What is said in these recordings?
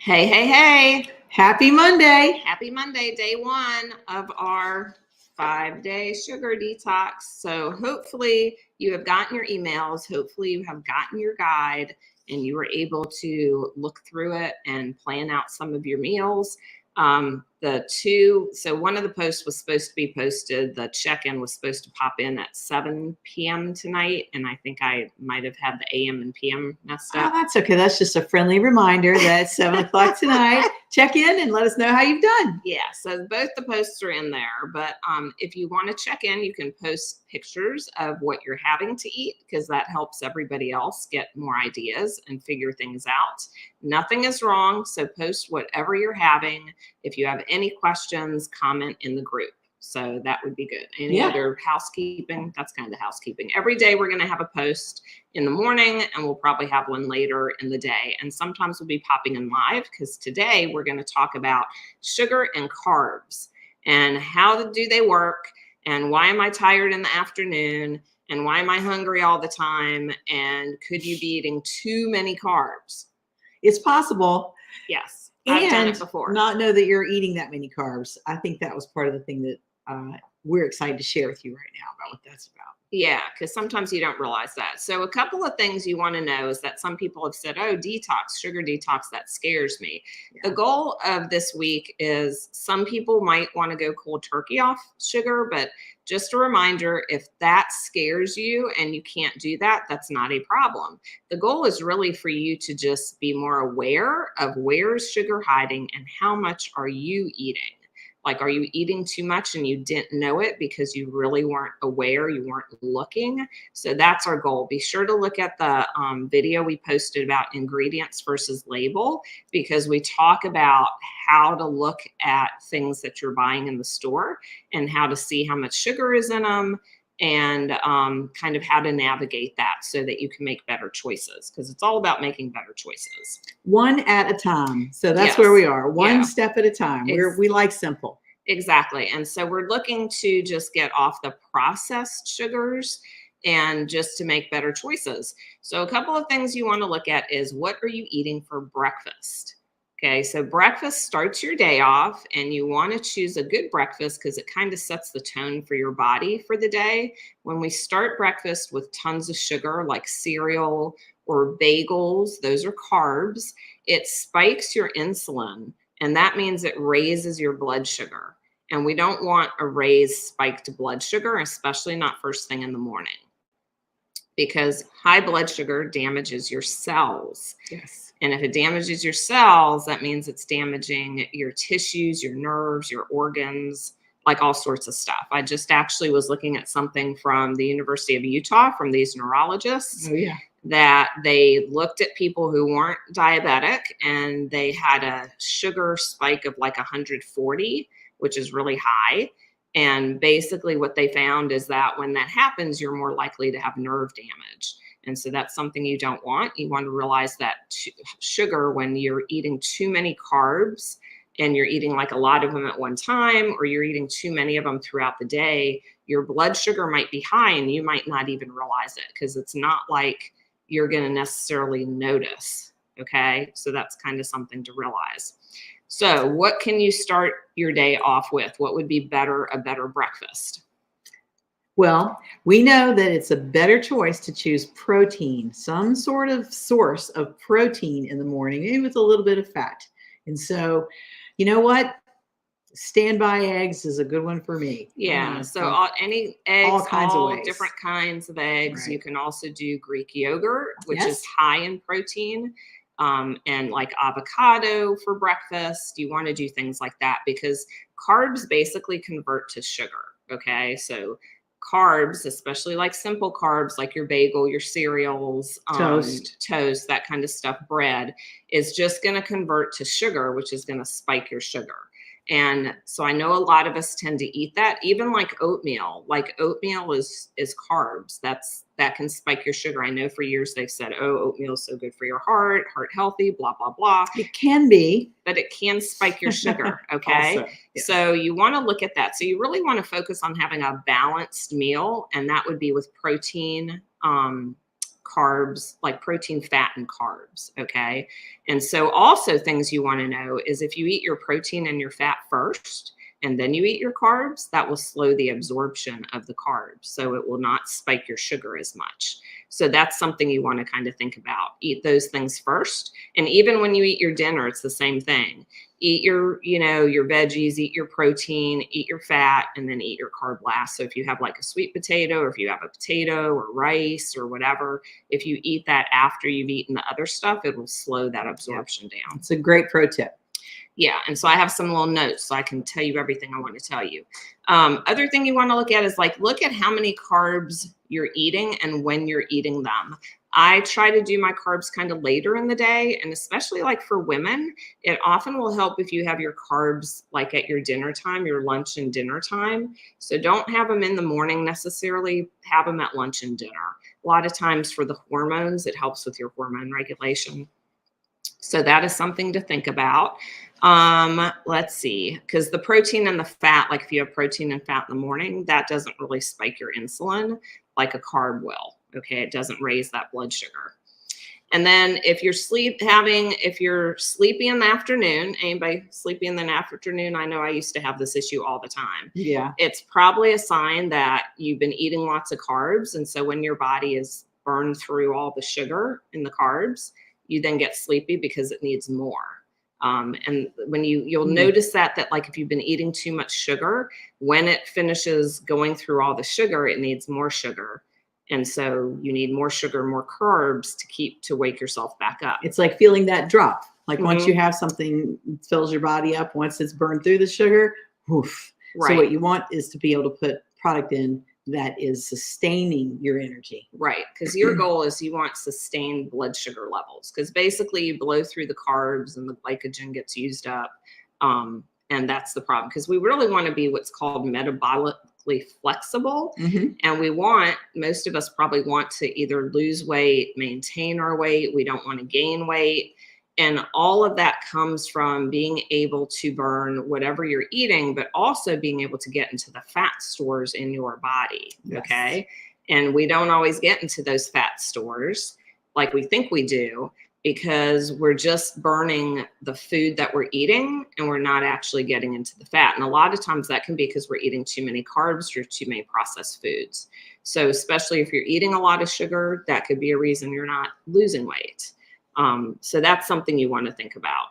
Hey, hey, hey. Happy Monday. Happy Monday, day one of our 5-day sugar detox. So hopefully you have gotten your emails. Hopefully you have gotten your guide and you were able to look through it and plan out some of your meals. So one of the posts was supposed to be posted. The check-in was supposed to pop in at 7 p.m. tonight. And I think I might have had the AM and PM messed Oh, up. that's okay. That's just a friendly reminder that it's 7 o'clock tonight. Check in and let us know how you've done. Yeah, so both the posts are in there, but if you want to check in, you can post pictures of what you're having to eat because that helps everybody else get more ideas and figure things out. Nothing is wrong, so post whatever you're having. If you have any questions, comment in the group. So that would be good. Any other housekeeping? That's kind of housekeeping. Every day we're going to have a post in the morning and we'll probably have one later in the day. And sometimes we'll be popping in live because today we're going to talk about sugar and carbs and how do they work and why am I tired in the afternoon and why am I hungry all the time and could you be eating too many carbs? It's possible. Yes. I've done it before. Not know that you're eating that many carbs. I think that was part of the thing that we're excited to share with you right now about what that's about. Yeah, because sometimes you don't realize that. So a couple of things you want to know is that some people have said, oh, detox, sugar detox, that scares me. Yeah. The goal of this week is some people might want to go cold turkey off sugar, but just a reminder, if that scares you and you can't do that, that's not a problem. The goal is really for you to just be more aware of where is sugar hiding and how much are you eating. Like, are you eating too much and you didn't know it because you really weren't aware, you weren't looking? So that's our goal. Be sure to look at the video we posted about ingredients versus label, because we talk about how to look at things that you're buying in the store and how to see how much sugar is in them and kind of how to navigate that so that you can make better choices, because it's all about making better choices. One at a time. So that's where we are. One step at a time. We like simple. Exactly. And so we're looking to just get off the processed sugars and just to make better choices. So a couple of things you want to look at is, what are you eating for breakfast? Okay, so breakfast starts your day off and you want to choose a good breakfast because it kind of sets the tone for your body for the day. When we start breakfast with tons of sugar like cereal or bagels, those are carbs, it spikes your insulin and that means it raises your blood sugar. And we don't want a raised spiked blood sugar, especially not first thing in the morning, because high blood sugar damages your cells. Yes. And if it damages your cells, that means it's damaging your tissues, your nerves, your organs, like all sorts of stuff. I just actually was looking at something from the University of Utah from these neurologists. Oh, yeah. That they looked at people who weren't diabetic and they had a sugar spike of like 140, which is really high. And basically what they found is that when that happens, you're more likely to have nerve damage. And so that's something you don't want. You want to realize that sugar, when you're eating too many carbs and you're eating like a lot of them at one time, or you're eating too many of them throughout the day, your blood sugar might be high and you might not even realize it because it's not like you're going to necessarily notice. Okay. So that's kind of something to realize. So what can you start your day off with? What would be a better breakfast? Well, we know that it's a better choice to choose protein, some sort of source of protein in the morning, maybe with a little bit of fat. And so, you know what? Standby eggs is a good one for me. Yeah. So any eggs, all kinds of ways. Different kinds of eggs. Right. You can also do Greek yogurt, which is high in protein. And like avocado for breakfast. You want to do things like that because carbs basically convert to sugar. Okay. So carbs, especially like simple carbs, like your bagel, your cereals, toast, that kind of stuff, bread, is just going to convert to sugar, which is going to spike your sugar. And so I know a lot of us tend to eat that, even like oatmeal. Like oatmeal is carbs. That can spike your sugar. I know for years they've said, oh, oatmeal is so good for your heart healthy, blah, blah, blah. It can be. But it can spike your sugar, okay? Also, yes. So you want to look at that. So you really want to focus on having a balanced meal, and that would be with protein, carbs, like protein, fat, and carbs. Okay. And so also things you want to know is if you eat your protein and your fat first, and then you eat your carbs, that will slow the absorption of the carbs. So it will not spike your sugar as much. So that's something you want to kind of think about. Eat those things first. And even when you eat your dinner, it's the same thing. Eat your, your veggies, eat your protein, eat your fat, and then eat your carb last. So if you have like a sweet potato, or if you have a potato or rice or whatever, if you eat that after you've eaten the other stuff, it will slow that absorption down. It's a great pro tip. Yeah. And so I have some little notes so I can tell you everything I want to tell you. Other thing you want to look at is look at how many carbs you're eating and when you're eating them. I try to do my carbs kind of later in the day. And especially for women, it often will help if you have your carbs at your dinner time, your lunch and dinner time. So don't have them in the morning necessarily, have them at lunch and dinner. A lot of times for the hormones, it helps with your hormone regulation. So that is something to think about. Let's see, because the protein and the fat, if you have protein and fat in the morning, that doesn't really spike your insulin like a carb will. Okay. It doesn't raise that blood sugar. And then if you're sleepy in the afternoon, anybody sleepy in the afternoon? I know I used to have this issue all the time. Yeah. It's probably a sign that you've been eating lots of carbs. And so when your body is burned through all the sugar in the carbs, you then get sleepy because it needs more. And when you'll notice that if you've been eating too much sugar, when it finishes going through all the sugar, it needs more sugar. And so you need more sugar, more carbs to wake yourself back up. It's like feeling that drop. Once you have something that fills your body up, once it's burned through the sugar, woof. Right. So what you want is to be able to put product in that is sustaining your energy. Right. Because your goal is you want sustained blood sugar levels, because basically you blow through the carbs and the glycogen gets used up. And that's the problem, because we really want to be what's called metabolically flexible. Mm-hmm. And most of us probably want to either lose weight, maintain our weight. We don't want to gain weight. And all of that comes from being able to burn whatever you're eating, but also being able to get into the fat stores in your body. Yes. Okay. And we don't always get into those fat stores like we think we do, because we're just burning the food that we're eating and we're not actually getting into the fat. And a lot of times that can be because we're eating too many carbs or too many processed foods. So especially if you're eating a lot of sugar, that could be a reason you're not losing weight. So that's something you want to think about.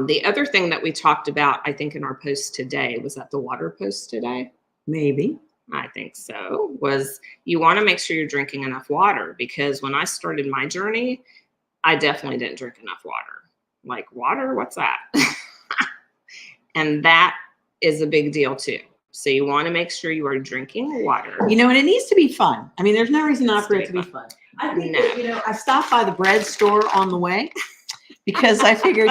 The other thing that we talked about, I think in our post today, was that the water post today? Maybe. I think so, was you want to make sure you're drinking enough water, because when I started my journey, I definitely didn't drink enough water. Water, what's that? And that is a big deal too. So you want to make sure you are drinking water. And it needs to be fun. I mean, there's no reason not for it to be fun. I think that, I stopped by the bread store on the way because I figured,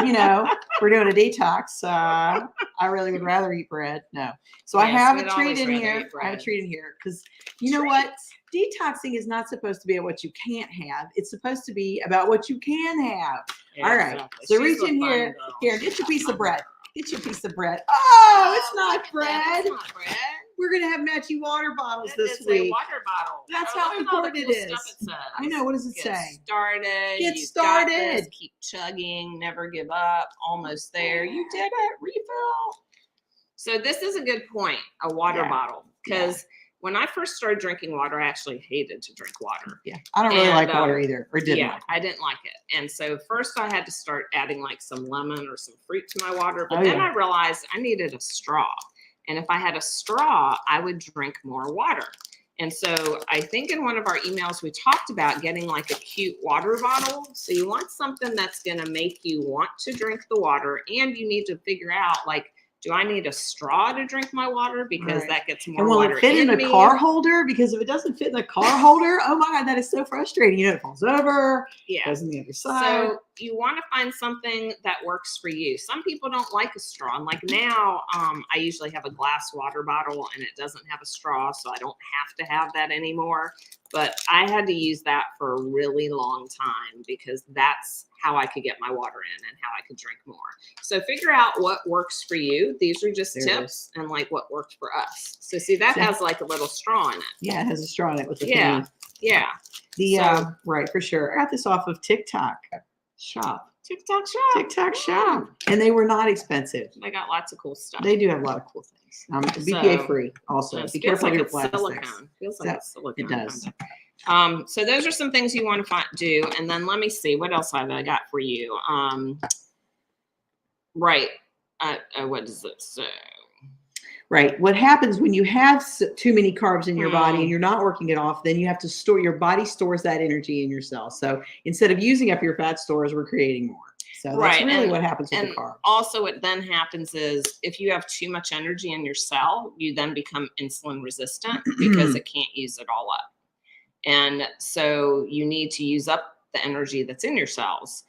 we're doing a detox. I really would rather eat bread. No. So yes, I have a treat in here. I have a treat in here because what? Detoxing is not supposed to be about what you can't have. It's supposed to be about what you can have. Yeah, all right. Exactly. So reach in here. Girl. Here, get your piece of bread. Get your piece of bread. Oh, it's not bread. It's not bread. We're going to have matchy water bottles this week. A water bottle. That's how important it is. I know. What does it say? Get started. Keep chugging. Never give up. Almost there. You did it. Refill. So this is a good point, a water bottle. Because when I first started drinking water, I actually hated to drink water. Yeah. I don't really like water either. Or didn't. Yeah, I didn't like it. And so first I had to start adding some lemon or some fruit to my water. But then I realized I needed a straw. And if I had a straw, I would drink more water. And so I think in one of our emails, we talked about getting a cute water bottle. So you want something that's going to make you want to drink the water. And you need to figure out, do I need a straw to drink my water? Because that gets more water. And will it fit in a car holder? Because if it doesn't fit in the car holder, oh my God, that is so frustrating. It falls over. Yeah. Goes on the other side. So you want to find something that works for you. Some people don't like a straw. And now, I usually have a glass water bottle and it doesn't have a straw, so I don't have to have that anymore. But I had to use that for a really long time because that's how I could get my water in and how I could drink more. So figure out what works for you. These are just tips and like what worked for us. So see, that has like a little straw in it. Yeah, it has a straw in it with the yeah. thingy. Yeah. The right, for sure. I got this off of TikTok shop. TikTok shop. TikTok shop. And they were not expensive. They got lots of cool stuff. They do have a lot of cool things. BPA free also. Be careful of your plastics. Silicone. Feels like it's silicone. It does. So those are some things you want to do. And then let me see, what else have I got for you? Right. What does it say? Right. What happens when you have too many carbs in your body and you're not working it off, then you have to store, your body stores that energy in your cells. So instead of using up your fat stores, we're creating more. So that's really what happens with the carbs. Also what then happens is if you have too much energy in your cell, you then become insulin resistant because it can't use it all up. And so you need to use up the energy that's in your cells.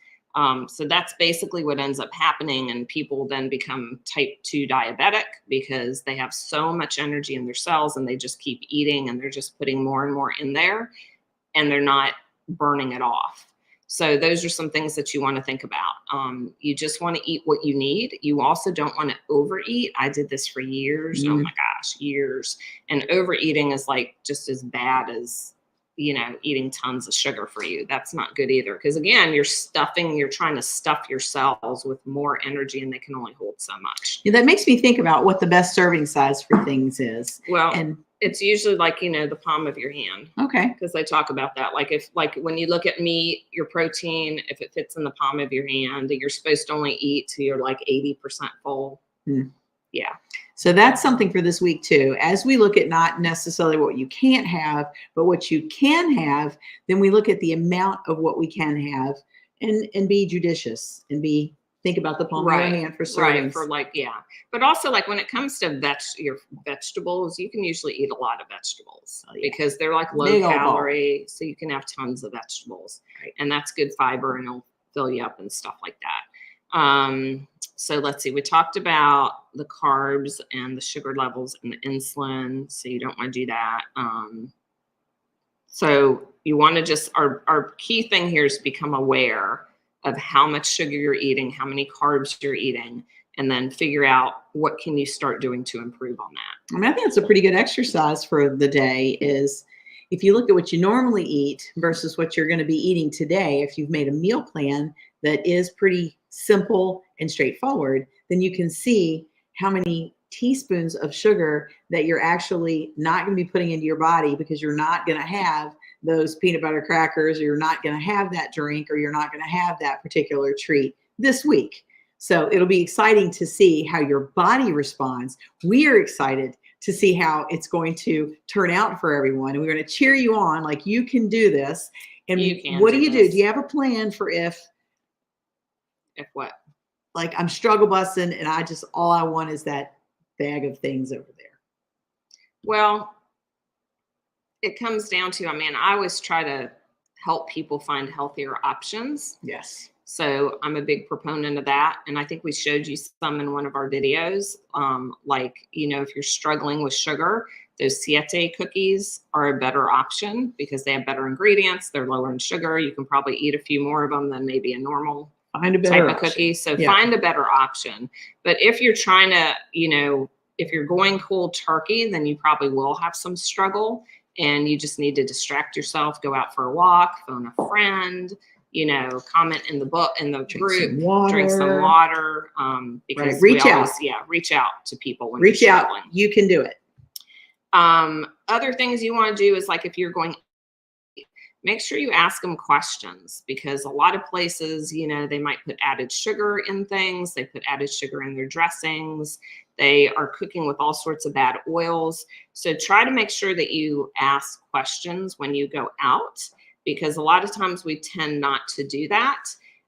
So that's basically what ends up happening. And people then become type 2 diabetic because they have so much energy in their cells and they just keep eating and they're just putting more and more in there and they're not burning it off. So those are some things that you want to think about. You just want to eat what you need. You also don't want to overeat. I did this for years. Oh my gosh, years. And overeating is like just as bad as, you know, eating tons of sugar for you. That's not good either. Because again, you're trying to stuff your cells with more energy and they can only hold so much. Yeah, that makes me think about what the best serving size for things is. Well, and it's usually like, you know, the palm of your hand. Okay. Because they talk about that. Like when you look at meat, your protein, if it fits in the palm of your hand, you're supposed to only eat till you're like 80% full. Yeah. So that's something for this week too. As we look at not necessarily what you can't have, but what you can have, then we look at the amount of what we can have and be judicious and think about the palm of your hand for servings. Right, for but also like when it comes to your vegetables, you can usually eat a lot of vegetables because they're like low calorie, so you can have tons of vegetables, and that's good fiber and it'll fill you up and stuff like that. So let's see, we talked about the carbs and the sugar levels and the insulin, so you don't want to do that. So you want to just, our key thing here is become aware of how much sugar you're eating, how many carbs you're eating, and then figure out what can you start doing to improve on that. I mean, I think it's a pretty good exercise for the day is if you look at what you normally eat versus what you're going to be eating today, if you've made a meal plan that is pretty simple and straightforward, then you can see how many teaspoons of sugar that you're actually not going to be putting into your body because you're not going to have those peanut butter crackers, or you're not going to have that drink, or you're not going to have that particular treat this week. So it'll be exciting to see how your body responds. We are excited to see how it's going to turn out for everyone. And we're going to cheer you on like you can do this. And what do you do? Do you have a plan for if what? Like I'm struggle busting and all I want is that bag of things over there. Well, it comes down to, I mean, I always try to help people find healthier options. Yes. So I'm a big proponent of that. And I think we showed you some in one of our videos. Like, you know, if you're struggling with sugar, those Siete cookies are a better option because they have better ingredients. They're lower in sugar. You can probably eat a few more of them than maybe a normal type of cookie. So find a better option. But if you're trying to, you know, if you're going cold turkey, then you probably will have some struggle and you just need to distract yourself, go out for a walk, phone a friend, you know, comment in the group, drink some water. Because reach out to people when you're struggling. You can do it. Other things you want to do is like if you're going, make sure you ask them questions because a lot of places, you know, they might put added sugar in things. They put added sugar in their dressings. They are cooking with all sorts of bad oils. So try to make sure that you ask questions when you go out because a lot of times we tend not to do that.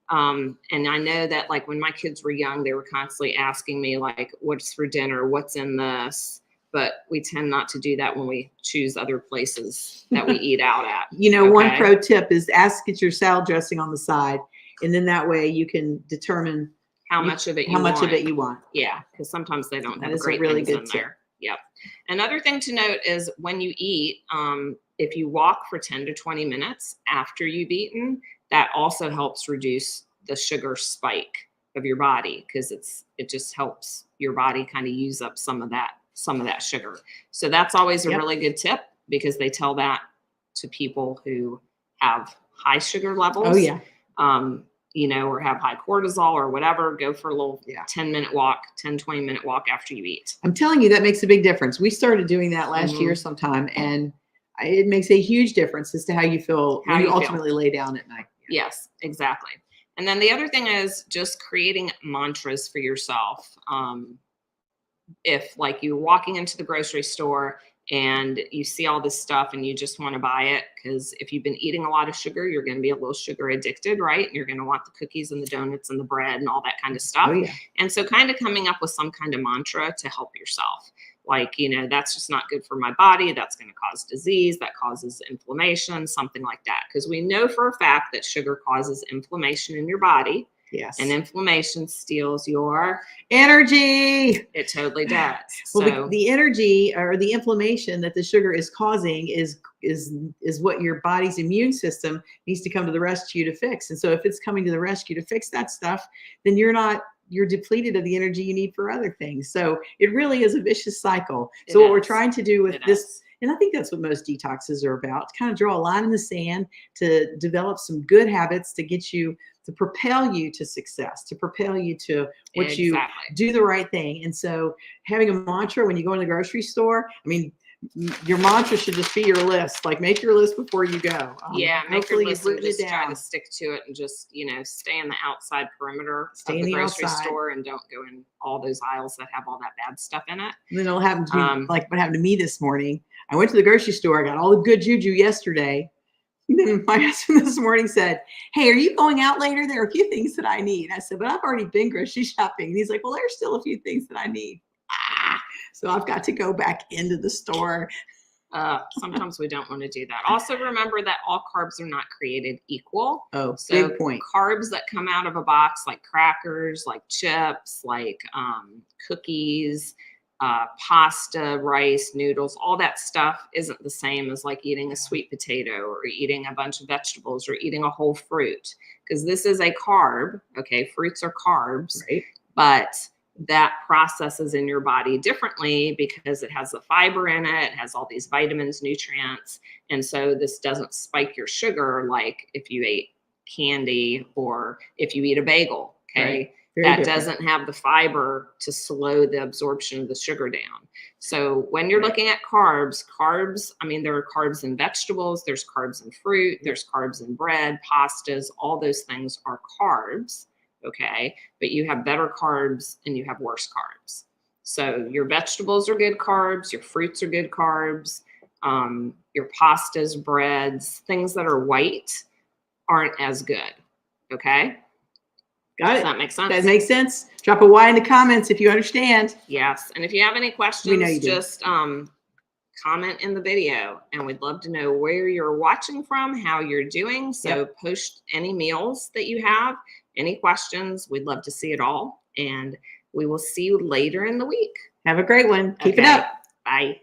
And I know that like when my kids were young, they were constantly asking me like, what's for dinner? What's in this? But we tend not to do that when we choose other places that we eat out at. You know, one pro tip is get your salad dressing on the side. And then that way you can determine how much of it you want. Yeah, because sometimes they don't have great things in there. Yep. Another thing to note is when you eat, if you walk for 10 to 20 minutes after you've eaten, that also helps reduce the sugar spike of your body, because it just helps your body kind of use up some of that sugar. So that's always a Yep. really good tip, because they tell that to people who have high sugar levels. Oh yeah. Or have high cortisol or whatever. Go for a little Yeah. 10-minute walk, 10, 20-minute walk after you eat. I'm telling you, that makes a big difference. We started doing that last Mhm. year sometime, and it makes a huge difference as to how you feel How when you you feel. ultimately lay down at night. Yes, exactly. And then the other thing is just creating mantras for yourself. If like you're walking into the grocery store and you see all this stuff and you just want to buy it, because if you've been eating a lot of sugar, you're going to be a little sugar addicted, right? And you're going to want the cookies and the donuts and the bread and all that kind of stuff. Oh yeah. And so kind of coming up with some kind of mantra to help yourself. Like, that's just not good for my body. That's going to cause disease. That causes inflammation, something like that. Because we know for a fact that sugar causes inflammation in your body. Yes. And inflammation steals your energy. It totally does. Well, So the energy or the inflammation that the sugar is causing is what your body's immune system needs to come to the rescue to fix. And so if it's coming to the rescue to fix that stuff, then you're depleted of the energy you need for other things. So it really is a vicious cycle. So what we're trying to do with this, and I think that's what most detoxes are about, to kind of draw a line in the sand, to develop some good habits to get you, to propel you to success, to propel you to what you do the right thing. And so having a mantra when you go in the grocery store, I mean, your mantra should just be your list. Like, make your list before you go. Make your list and just try to stick to it, and just stay in the outside perimeter of the grocery store, and don't go in all those aisles that have all that bad stuff in it. And then it'll happen to me, like what happened to me this morning. I went to the grocery store. I got all the good juju yesterday. And then my husband this morning said, "Hey, are you going out later? There are a few things that I need." I said, "But I've already been grocery shopping." And he's like, "Well, there's still a few things that I need." So I've got to go back into the store. Sometimes we don't want to do that. Also, remember that all carbs are not created equal. Oh, so big point. Carbs that come out of a box, like crackers, like chips, like cookies, pasta, rice, noodles, all that stuff isn't the same as like eating a sweet potato or eating a bunch of vegetables or eating a whole fruit, because this is a carb. Okay, fruits are carbs, right? But that processes in your body differently because it has the fiber in it, it has all these vitamins, nutrients. And so this doesn't spike your sugar like if you ate candy or if you eat a bagel. Okay. Right. That doesn't have the fiber to slow the absorption of the sugar down. So when you're looking at carbs, I mean, there are carbs in vegetables, there's carbs in fruit, there's carbs in bread, pastas, all those things are carbs. Okay. But you have better carbs and you have worse carbs. So your vegetables are good carbs, your fruits are good carbs, your pastas, breads, things that are white aren't as good. Okay. Got it. Does that make sense? That makes sense. Drop a Y in the comments if you understand. Yes. And if you have any questions, just comment in the video, and we'd love to know where you're watching from, how you're doing. So post any meals that you have, any questions. We'd love to see it all. And we will see you later in the week. Have a great one. Keep it up. Bye.